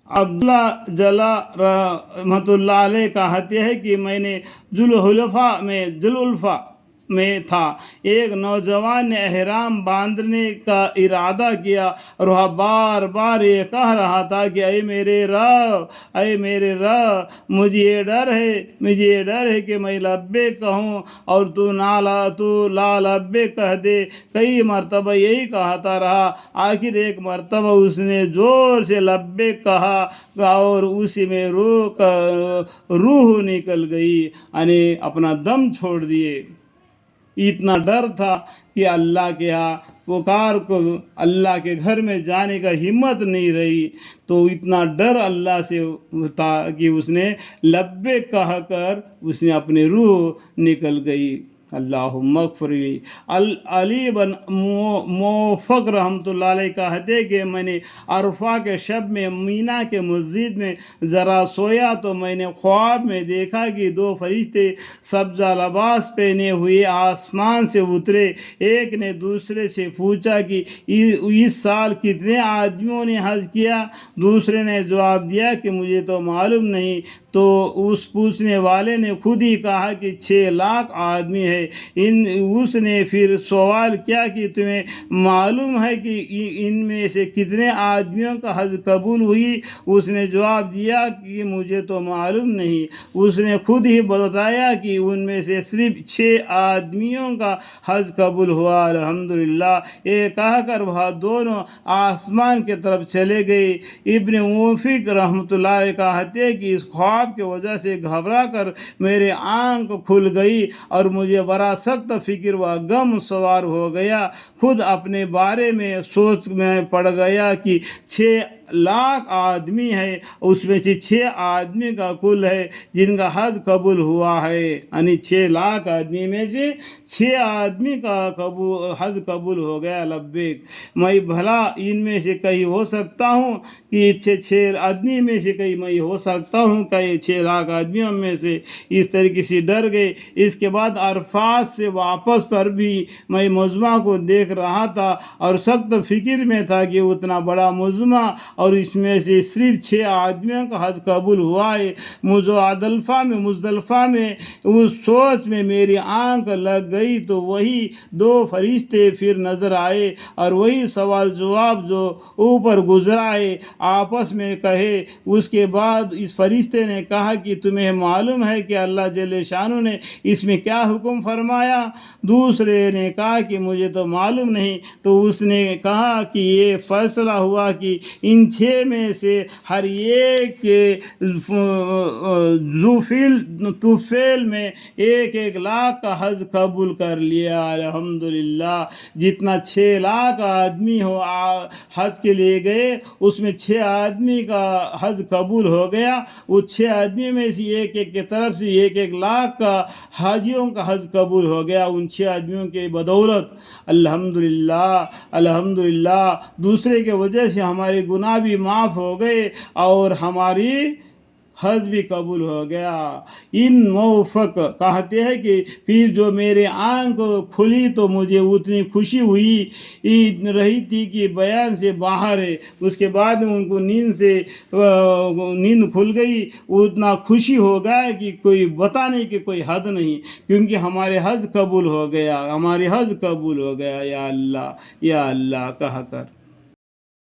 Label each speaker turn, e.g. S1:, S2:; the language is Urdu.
S1: عبداللہ جلا رحمۃ اللہ علیہ کا حدیث ہے کہ میں نے ذوالحلیفہ میں تھا، ایک نوجوان نے احرام باندھنے کا ارادہ کیا اور وہ بار بار یہ کہہ رہا تھا کہ اے میرے رب، مجھے یہ ڈر ہے کہ میں لبیک کہوں اور تو لا لبیک کہہ دے۔ کئی مرتبہ یہی کہتا رہا، آخر ایک مرتبہ اس نے زور سے لبیک کہا اور اسی میں روح نکل گئی، یعنی اپنا دم چھوڑ دیے۔ اتنا ڈر تھا کہ اللہ کے ہاں پکار کو اللہ کے گھر میں جانے کا ہمت نہیں رہی، تو اتنا ڈر اللہ سے تھا کہ اس نے لبیک کہہ کر اس نے اپنی روح نکل گئی۔ اللہم اغفر لی۔ علی بن موفق رحمۃ اللہ علیہ کہتے ہیں کہ میں نے عرفہ کے شب میں مینا کے مسجد میں ذرا سویا تو میں نے خواب میں دیکھا کہ دو فرشتے سبزہ لباس پہنے ہوئے آسمان سے اترے۔ ایک نے دوسرے سے پوچھا کہ اس سال کتنے آدمیوں نے حج کیا؟ دوسرے نے جواب دیا کہ مجھے تو معلوم نہیں۔ تو اس پوچھنے والے نے خود ہی کہا کہ 6 لاکھ آدمی ہے۔ اس نے پھر سوال کیا کہ تمہیں معلوم ہے کہ ان میں سے کتنے آدمیوں کا حج قبول ہوئی؟ اس نے جواب دیا کہ مجھے تو معلوم نہیں۔ اس نے خود ہی بتایا کہ ان میں سے صرف 6 آدمیوں کا حج قبول ہوا۔ الحمدللہ، یہ کہہ کر وہ دونوں آسمان کی طرف چلے گئے۔ ابن موفق رحمۃ اللہ علیہ کہتے ہیں کہ اس خواب کی وجہ سے گھبرا کر میرے آنکھ کھل گئی اور مجھے بڑا سخت فکر و غم سوار ہو گیا۔ خود اپنے بارے میں سوچ میں پڑ گیا کہ 6 لاکھ آدمی ہے، اس میں سے 6 آدمی کا کل ہے جن کا حج قبول ہوا ہے، یعنی 6 لاکھ آدمی میں سے 6 آدمی کا حج قبول ہو گیا۔ لبیک، میں بھلا ان میں سے کہیں ہو سکتا ہوں کہ 6 آدمی میں سے کہیں میں ہو سکتا ہوں کہ 6 لاکھ آدمیوں میں سے؟ اس طریقے سے ڈر گئے۔ اس کے بعد عرفات سے واپس پر بھی میں مجمع کو دیکھ رہا تھا اور سخت فکر میں تھا کہ اتنا بڑا مجمع اور اس میں سے صرف 6 آدمیوں کا حج قبول ہوا ہے۔ مزدلفہ میں اس سوچ میں میری آنکھ لگ گئی تو وہی 2 فرشتے پھر نظر آئے اور وہی سوال جواب جو اوپر گزرائے آپس میں کہے۔ اس کے بعد اس فرشتے نے کہا کہ تمہیں معلوم ہے کہ اللہ جل شانہ نے اس میں کیا حکم فرمایا؟ دوسرے نے کہا کہ مجھے تو معلوم نہیں۔ تو اس نے کہا کہ یہ فیصلہ ہوا کہ ان 6 میں سے ہر ایک کے طفیل میں 1 لاکھ کا حج قبول کر لیا۔ الحمدللہ، جتنا 6 لاکھ آدمی حج کے لیے گئے اس میں 6 آدمی کا حج قبول ہو گیا۔ وہ 6 آدمی میں سے ایک کی طرف سے 1 لاکھ کا حاجیوں کا حج قبول ہو گیا ان 6 آدمیوں کے بدولت۔ الحمدللہ، دوسرے کے وجہ سے ہمارے گناہ بھی معاف ہو گئے اور ہماری حج بھی قبول ہو گیا۔ ان موفق کہتے ہیں کہ پھر جو میرے آنکھ کھلی تو مجھے اتنی خوشی ہوئی رہی تھی کہ بیان سے باہر ہے۔ اس کے بعد ان کو نیند کھل گئی، اتنا خوشی ہو گیا کہ کوئی بتانے کی کوئی حد نہیں، کیونکہ ہمارے حج قبول ہو گیا، ہماری حج قبول ہو گیا۔ یا اللہ کہہ کر